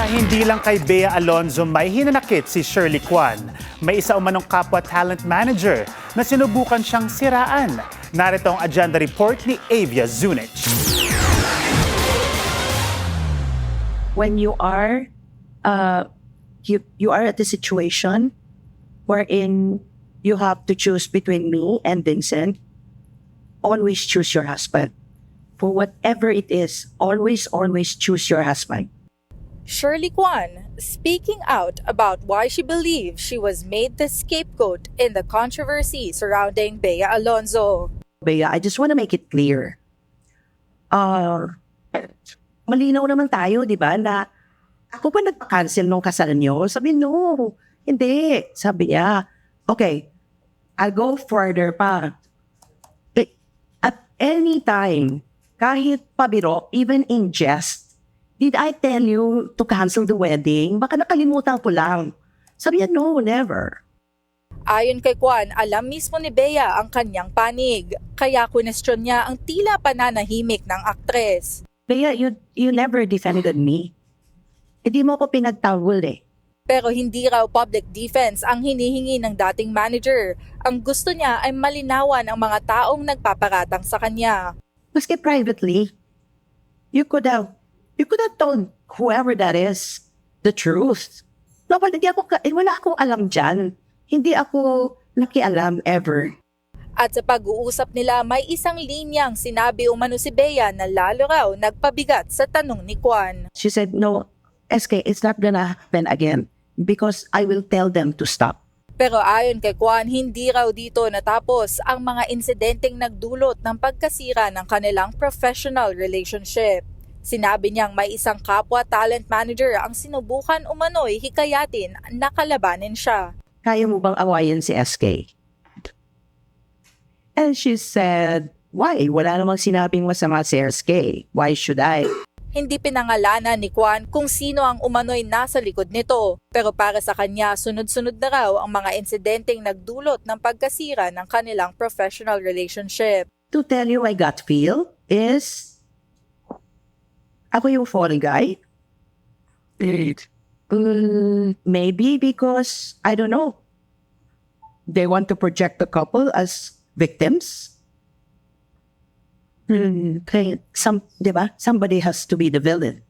Hindi lang kay Bea Alonzo may hinanakit si Shirley Kwan. May isa umanong kapwa talent manager na sinubukan siyang siraan. Narito ang agenda report ni Avia Zunich. When you are at a situation wherein you have to choose between me and Vincent, always choose your husband. For whatever it is, always choose your husband. Shirley Kwan speaking out about why she believes she was made the scapegoat in the controversy surrounding Bea Alonzo. Bea, I just want to make it clear. Malinaw naman tayo, di ba, na ako ba nagpa-cancel nung kasal niyo? Sabi, no, hindi. Sabi niya, okay, I'll go further pa. At any time, kahit pabiro, even in jest, did I tell you to cancel the wedding? Baka nakalimutan ko lang. Sabi niya, no, never. Ayon kay Kwan, alam mismo ni Bea ang kanyang panig. Kaya kunestyon niya ang tila pananahimik ng aktres. Bea, you never defended me. Hindi mo ako pinagtawol eh. Pero hindi raw public defense ang hinihingi ng dating manager. Ang gusto niya ay malinawan ang mga taong nagpaparatang sa kanya. Maski privately, you could have told whoever that is the truth. No, wala akong alam dyan. Hindi ako nakialam ever. At sa pag-uusap nila, may isang linyang sinabi umano si Bea na lalo raw nagpabigat sa tanong ni Kwan. She said, no, SK, it's not gonna happen again because I will tell them to stop. Pero ayon kay Kwan, hindi raw dito natapos ang mga insidenteng nagdulot ng pagkasira ng kanilang professional relationship. Sinabi niyang may isang kapwa talent manager ang sinubukan umano'y hikayatin na kalabanin siya. Kaya mo bang awayin si SK? And she said, why? Wala namang sinabing masama si SK. Why should I? Hindi pinangalanan ni Kwan kung sino ang umano'y nasa likod nito. Pero para sa kanya, sunod-sunod na raw ang mga insidenteng nagdulot ng pagkasira ng kanilang professional relationship. To tell you my gut feel is, ako yung fall guy. Maybe because, I don't know, they want to project the couple as victims. Diba? Somebody has to be the villain.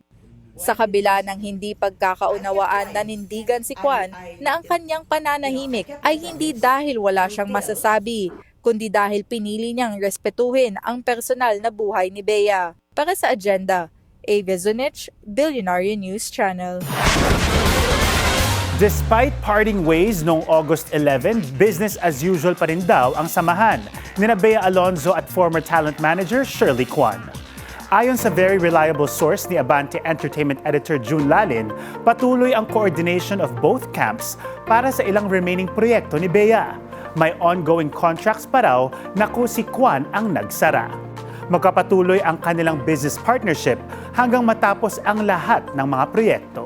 Sa kabila ng hindi pagkakaunawaan, nanindigan si Kwan na ang kanyang pananahimik ay hindi dahil wala siyang masasabi, kundi dahil pinili niyang respetuhin ang personal na buhay ni Bea. Para sa agenda, Avia Zunich, Billionaire News Channel. Despite parting ways noong August 11, business as usual pa rin daw ang samahan ni Bea Alonzo at former talent manager Shirley Kwan. Ayon sa very reliable source ni Abante Entertainment editor June Lalin, patuloy ang coordination of both camps para sa ilang remaining proyekto ni Bea. May ongoing contracts pa raw na kung si Kwan ang nagsara. Magkapatuloy ang kanilang business partnership hanggang matapos ang lahat ng mga proyekto.